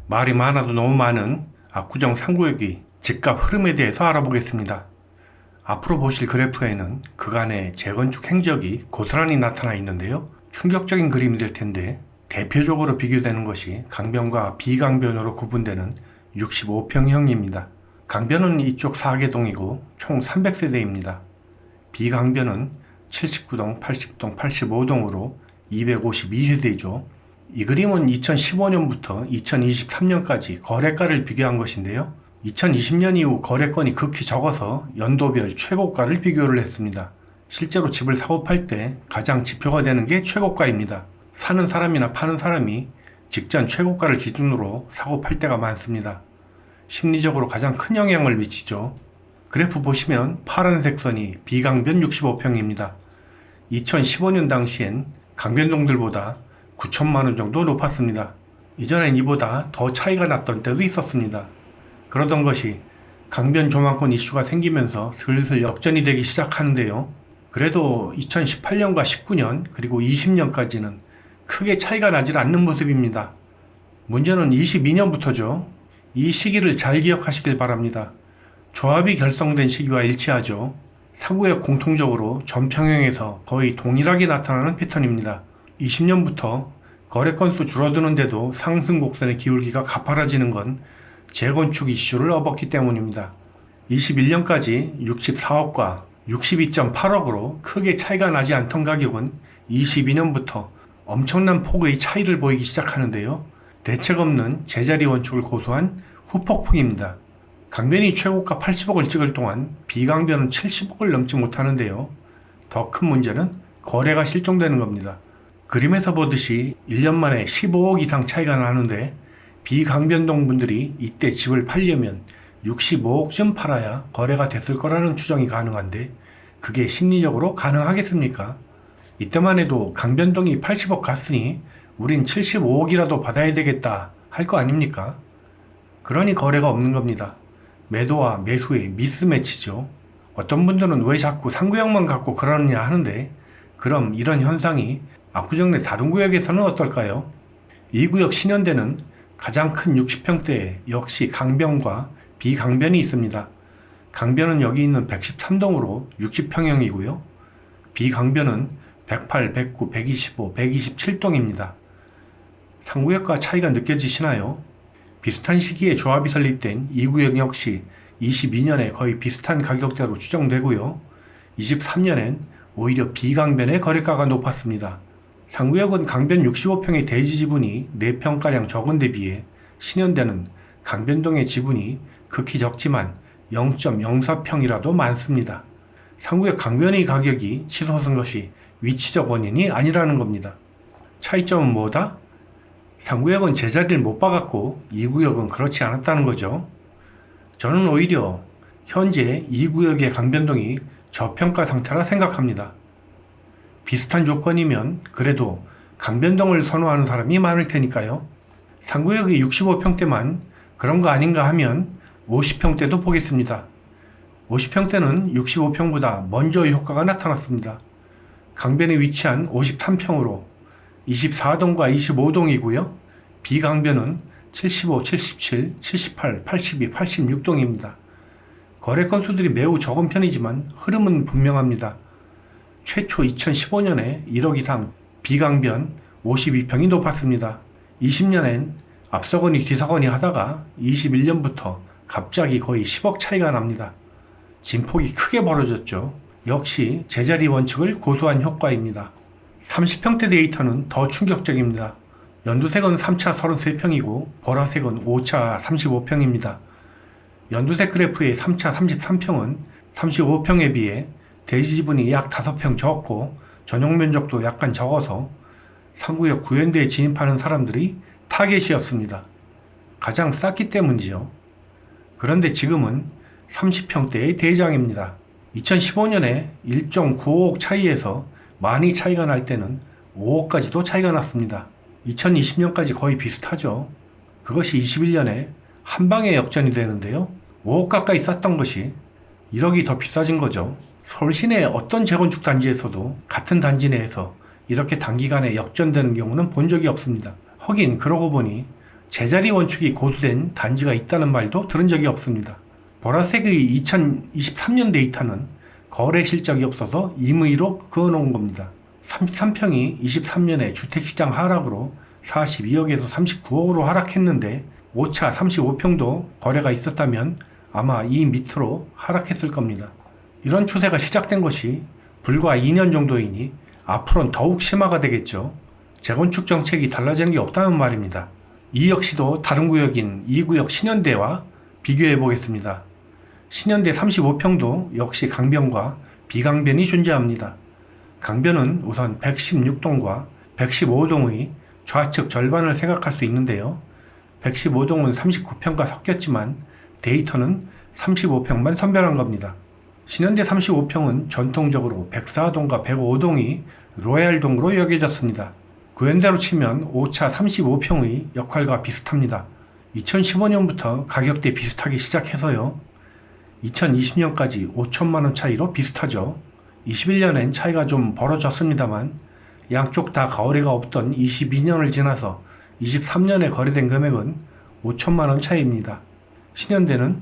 말이 많아도 너무 많은 압구정 상구역이 집값 흐름에 대해서 알아보겠습니다. 앞으로 보실 그래프에는 그간의 재건축 행적이 고스란히 나타나 있는데요. 충격적인 그림이 될 텐데 대표적으로 비교되는 것이 강변과 비강변으로 구분되는 65평형입니다. 강변은 이쪽 4개동이고 총 300세대입니다. 비강변은 79동, 80동, 85동으로 252세대이죠. 이 그림은 2015년부터 2023년까지 거래가를 비교한 것인데요. 2020년 이후 거래건이 극히 적어서 연도별 최고가를 비교를 했습니다. 실제로 집을 사고 팔 때 가장 지표가 되는 게 최고가입니다. 사는 사람이나 파는 사람이 직전 최고가를 기준으로 사고 팔 때가 많습니다. 심리적으로 가장 큰 영향을 미치죠. 그래프 보시면 파란색 선이 비강변 65평입니다. 2015년 당시엔 강변동들보다 9천만원 정도 높았습니다. 이전엔 이보다 더 차이가 났던 때도 있었습니다. 그러던 것이 강변 조망권 이슈가 생기면서 슬슬 역전이 되기 시작하는데요. 그래도 2018년과 19년 그리고 20년까지는 크게 차이가 나질 않는 모습입니다. 문제는 22년부터죠. 이 시기를 잘 기억하시길 바랍니다. 조합이 결성된 시기와 일치하죠. 상구역 공통적으로 전평형에서 거의 동일하게 나타나는 패턴입니다. 20년부터 거래 건수 줄어드는데도 상승 곡선의 기울기가 가파라지는 건 재건축 이슈를 업었기 때문입니다. 21년까지 64억과 62.8억으로 크게 차이가 나지 않던 가격은 22년부터 엄청난 폭의 차이를 보이기 시작하는데요. 대책 없는 제자리 원축을 고수한 후폭풍입니다. 강변이 최고가 80억을 찍을 동안 비강변은 70억을 넘지 못하는데요. 더 큰 문제는 거래가 실종되는 겁니다. 그림에서 보듯이 1년 만에 15억 이상 차이가 나는데 비강변동 분들이 이때 집을 팔려면 65억쯤 팔아야 거래가 됐을 거라는 추정이 가능한데 그게 심리적으로 가능하겠습니까? 이때만 해도 강변동이 80억 갔으니 우린 75억이라도 받아야 되겠다 할 거 아닙니까? 그러니 거래가 없는 겁니다. 매도와 매수의 미스매치죠. 어떤 분들은 왜 자꾸 상구역만 갖고 그러느냐 하는데 그럼 이런 현상이 압구정 내 다른 구역에서는 어떨까요? 이 구역 신현대는 가장 큰 60평대에 역시 강변과 비강변이 있습니다. 강변은 여기 있는 113동으로 60평형이고요. 비강변은 108, 109, 125, 127동입니다. 상구역과 차이가 느껴지시나요? 비슷한 시기에 조합이 설립된 이 구역 역시 22년에 거의 비슷한 가격대로 추정되고요. 23년엔 오히려 비강변의 거래가가 높았습니다. 상구역은 강변 65평의 대지 지분이 4평가량 적은 데 비해 신현대는 강변동의 지분이 극히 적지만 0.04평이라도 많습니다. 상구역 강변의 가격이 치솟은 것이 위치적 원인이 아니라는 겁니다. 차이점은 뭐다? 상구역은 제자리를 못 박았고 이 구역은 그렇지 않았다는 거죠. 저는 오히려 현재 이 구역의 강변동이 저평가 상태라 생각합니다. 비슷한 조건이면 그래도 강변동을 선호하는 사람이 많을 테니까요. 상구역이 65평대만 그런 거 아닌가 하면 50평대도 보겠습니다. 50평대는 65평보다 먼저 효과가 나타났습니다. 강변에 위치한 53평으로 24동과 25동이고요. 비강변은 75, 77, 78, 82, 86동입니다. 거래 건수들이 매우 적은 편이지만 흐름은 분명합니다. 최초 2015년에 1억 이상 비강변 52평이 높았습니다. 20년엔 앞서거니 뒤서거니 하다가 21년부터 갑자기 거의 10억 차이가 납니다. 진폭이 크게 벌어졌죠. 역시 제자리 원칙을 고수한 효과입니다. 30평대 데이터는 더 충격적입니다. 연두색은 3차 33평이고 보라색은 5차 35평입니다. 연두색 그래프의 3차 33평은 35평에 비해 대지 지분이 약 5평 적고 전용 면적도 약간 적어서 상구역 구현대에 진입하는 사람들이 타겟이었습니다. 가장 쌌기 때문이지요. 그런데 지금은 30평대의 대장입니다. 2015년에 1.95억 차이에서 많이 차이가 날 때는 5억까지도 차이가 났습니다. 2020년까지 거의 비슷하죠. 그것이 21년에 한 방에 역전이 되는데요. 5억 가까이 쌌던 것이 1억이 더 비싸진 거죠. 서울 시내 어떤 재건축 단지에서도 같은 단지 내에서 이렇게 단기간에 역전되는 경우는 본 적이 없습니다. 하긴 그러고 보니 제자리 원축이 고수된 단지가 있다는 말도 들은 적이 없습니다. 보라색의 2023년 데이터는 거래 실적이 없어서 임의로 그어놓은 겁니다. 33평이 23년에 주택시장 하락으로 42억에서 39억으로 하락했는데 5차 35평도 거래가 있었다면 아마 이 밑으로 하락했을 겁니다. 이런 추세가 시작된 것이 불과 2년 정도이니 앞으로는 더욱 심화가 되겠죠. 재건축 정책이 달라지는 게 없다는 말입니다. 이 역시도 다른 구역인 2구역 신현대와 비교해 보겠습니다. 신현대 35평도 역시 강변과 비강변이 존재합니다. 강변은 우선 116동과 115동의 좌측 절반을 생각할 수 있는데요. 115동은 39평과 섞였지만 데이터는 35평만 선별한 겁니다. 신현대 35평은 전통적으로 104동과 105동이 로얄동으로 여겨졌습니다. 구현대로 치면 5차 35평의 역할과 비슷합니다. 2015년부터 가격대 비슷하게 시작해서요. 2020년까지 5천만원 차이로 비슷하죠. 21년엔 차이가 좀 벌어졌습니다만 양쪽 다 거래가 없던 22년을 지나서 23년에 거래된 금액은 5천만원 차이입니다. 신현대는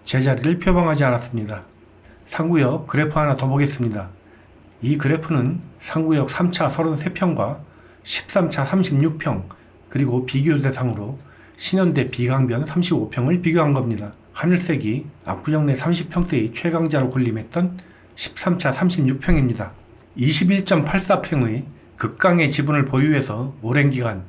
제자리를 표방하지 않았습니다. 상구역 그래프 하나 더 보겠습니다. 이 그래프는 상구역 3차 33평과 13차 36평 그리고 비교 대상으로 신현대 비강변 35평을 비교한 겁니다. 하늘색이 압구정 내 30평대의 최강자로 군림했던 13차 36평입니다. 21.84평의 극강의 지분을 보유해서 오랜 기간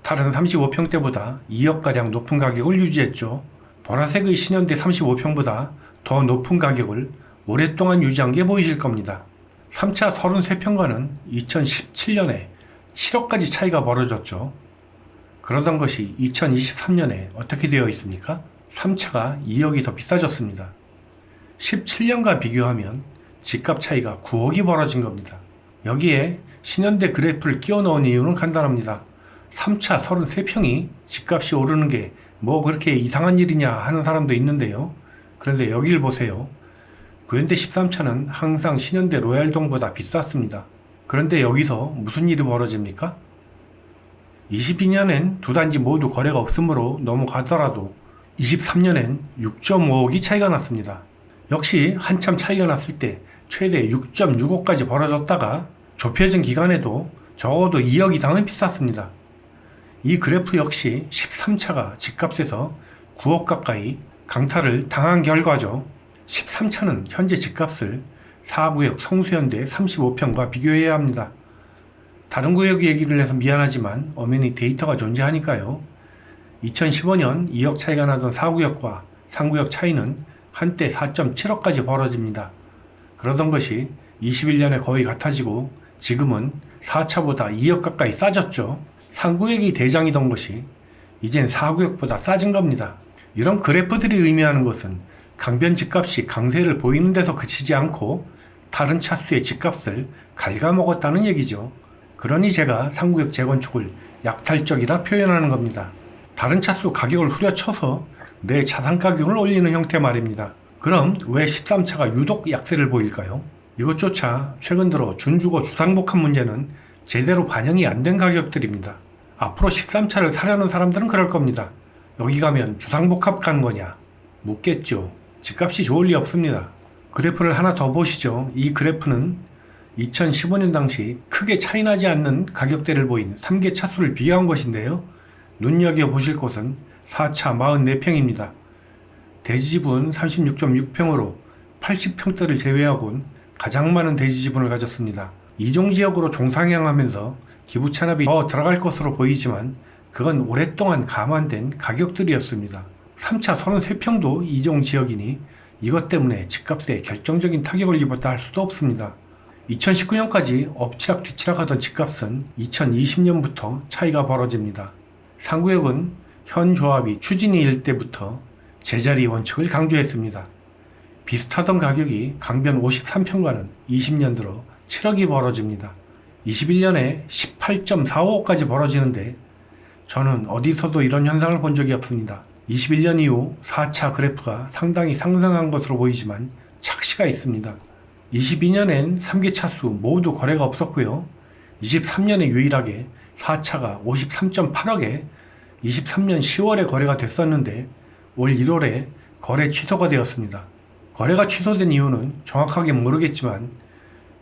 다른 35평대보다 2억가량 높은 가격을 유지했죠. 보라색의 신현대 35평보다 더 높은 가격을 오랫동안 유지한 게 보이실 겁니다. 3차 33평과는 2017년에 7억까지 차이가 벌어졌죠. 그러던 것이 2023년에 어떻게 되어 있습니까? 3차가 2억이 더 비싸졌습니다. 17년과 비교하면 집값 차이가 9억이 벌어진 겁니다. 여기에 신현대 그래프를 끼워 넣은 이유는 간단합니다. 3차 33평이 집값이 오르는 게 뭐 그렇게 이상한 일이냐 하는 사람도 있는데요. 그런데 여기를 보세요. 구현대 13차는 항상 신현대 로얄동보다 비쌌습니다. 그런데 여기서 무슨 일이 벌어집니까? 22년엔 두 단지 모두 거래가 없으므로 넘어가더라도 23년엔 6.5억이 차이가 났습니다. 역시 한참 차이가 났을 때 최대 6.65까지 벌어졌다가 좁혀진 기간에도 적어도 2억 이상은 비쌌습니다. 이 그래프 역시 13차가 집값에서 9억 가까이 강탈을 당한 결과죠. 13차는 현재 집값을 4구역 성수현대 35평과 비교해야 합니다. 다른 구역 얘기를 해서 미안하지만 엄연히 데이터가 존재하니까요. 2015년 2억 차이가 나던 4구역과 3구역 차이는 한때 4.7억까지 벌어집니다. 그러던 것이 21년에 거의 같아지고 지금은 4차보다 2억 가까이 싸졌죠. 3구역이 대장이던 것이 이젠 4구역보다 싸진 겁니다. 이런 그래프들이 의미하는 것은 강변 집값이 강세를 보이는 데서 그치지 않고 다른 차수의 집값을 갉아먹었다는 얘기죠. 그러니 제가 3구역 재건축을 약탈적이라 표현하는 겁니다. 다른 차수 가격을 후려쳐서 내 자산 가격을 올리는 형태 말입니다. 그럼 왜 13차가 유독 약세를 보일까요? 이것조차 최근 들어 준주거 주상복합 문제는 제대로 반영이 안 된 가격들입니다. 앞으로 13차를 사려는 사람들은 그럴 겁니다. 여기 가면 주상복합 간 거냐? 묻겠죠. 집값이 좋을 리 없습니다. 그래프를 하나 더 보시죠. 이 그래프는 2015년 당시 크게 차이나지 않는 가격대를 보인 3개 차수를 비교한 것인데요. 눈여겨보실 곳은 4차 44평입니다. 대지지분 36.6평으로 80평대를 제외하곤 가장 많은 대지지분을 가졌습니다. 이종지역으로 종상향하면서 기부 찬압이 더 들어갈 것으로 보이지만 그건 오랫동안 감안된 가격들이었습니다. 3차 33평도 이종지역이니 이것 때문에 집값에 결정적인 타격을 입었다 할 수도 없습니다. 2019년까지 엎치락뒤치락 하던 집값은 2020년부터 차이가 벌어집니다. 상구역은 현 조합이 추진이일 때부터 제자리 원칙을 강조했습니다. 비슷하던 가격이 강변 53평과는 20년 들어 7억이 벌어집니다. 21년에 18.45억까지 벌어지는데 저는 어디서도 이런 현상을 본 적이 없습니다. 21년 이후 4차 그래프가 상당히 상승한 것으로 보이지만 착시가 있습니다. 22년엔 3개 차수 모두 거래가 없었고요. 23년에 유일하게 4차가 53.8억에 23년 10월에 거래가 됐었는데 올 1월에 거래 취소가 되었습니다. 거래가 취소된 이유는 정확하게 모르겠지만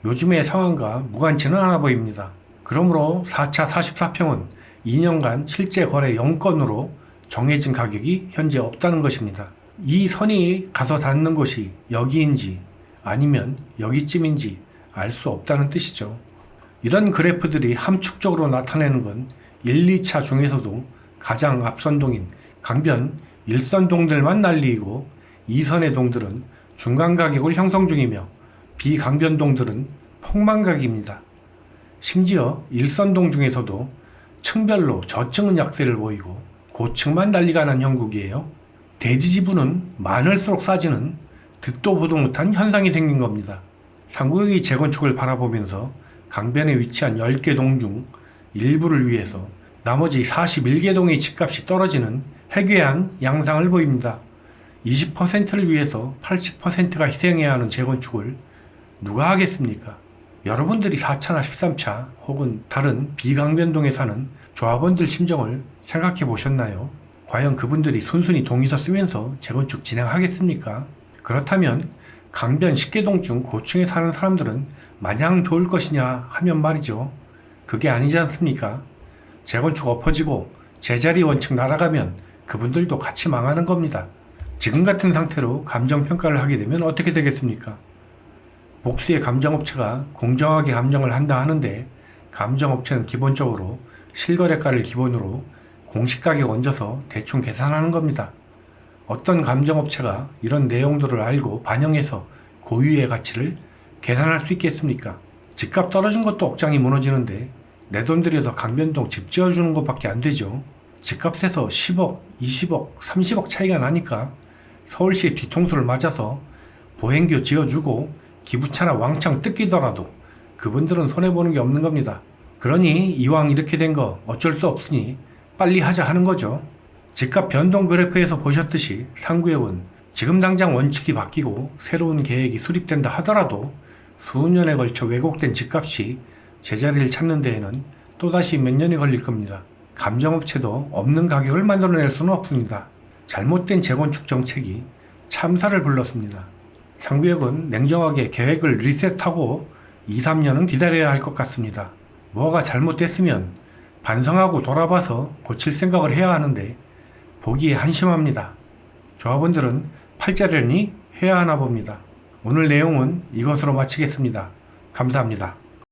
요즘의 상황과 무관치는 않아 보입니다. 그러므로 4차 44평은 2년간 실제 거래 0건으로 정해진 가격이 현재 없다는 것입니다. 이 선이 가서 닿는 곳이 여기인지 아니면 여기쯤인지 알 수 없다는 뜻이죠. 이런 그래프들이 함축적으로 나타내는 건 1, 2차 중에서도 가장 앞선동인 강변 1선동들만 난리이고 2선의 동들은 중간 가격을 형성 중이며 비강변동들은 폭망각입니다. 심지어 1선동 중에서도 층별로 저층은 약세를 보이고 고층만 난리가 난 형국이에요. 대지지분은 많을수록 싸지는 듣도 보도 못한 현상이 생긴 겁니다. 상구역이 재건축을 바라보면서 강변에 위치한 10개 동 중 일부를 위해서 나머지 41개 동의 집값이 떨어지는 해괴한 양상을 보입니다. 20%를 위해서 80%가 희생해야 하는 재건축을 누가 하겠습니까? 여러분들이 4차나 13차 혹은 다른 비강변동에 사는 조합원들 심정을 생각해 보셨나요? 과연 그분들이 순순히 동의서 쓰면서 재건축 진행하겠습니까? 그렇다면 강변 10개동 중 고층에 사는 사람들은 마냥 좋을 것이냐 하면 말이죠. 그게 아니지 않습니까? 재건축 엎어지고 제자리 원칙 날아가면 그분들도 같이 망하는 겁니다. 지금 같은 상태로 감정평가를 하게 되면 어떻게 되겠습니까? 복수의 감정업체가 공정하게 감정을 한다 하는데 감정업체는 기본적으로 실거래가를 기본으로 공시가격 얹어서 대충 계산하는 겁니다. 어떤 감정업체가 이런 내용들을 알고 반영해서 고유의 가치를 계산할 수 있겠습니까? 집값 떨어진 것도 억장이 무너지는데 내 돈 들여서 강변동 집 지어주는 것밖에 안 되죠. 집값에서 10억, 20억, 30억 차이가 나니까 서울시의 뒤통수를 맞아서 보행교 지어주고 기부차나 왕창 뜯기더라도 그분들은 손해보는 게 없는 겁니다. 그러니 이왕 이렇게 된 거 어쩔 수 없으니 빨리 하자 하는 거죠. 집값 변동 그래프에서 보셨듯이 상구역은 지금 당장 원칙이 바뀌고 새로운 계획이 수립된다 하더라도 수년에 걸쳐 왜곡된 집값이 제자리를 찾는 데에는 또다시 몇 년이 걸릴 겁니다. 감정업체도 없는 가격을 만들어낼 수는 없습니다. 잘못된 재건축 정책이 참사를 불렀습니다. 상구역은 냉정하게 계획을 리셋하고 2, 3년은 기다려야 할 것 같습니다. 뭐가 잘못됐으면 반성하고 돌아봐서 고칠 생각을 해야 하는데 보기에 한심합니다. 조합원들은 팔자려니 해야 하나 봅니다. 오늘 내용은 이것으로 마치겠습니다. 감사합니다.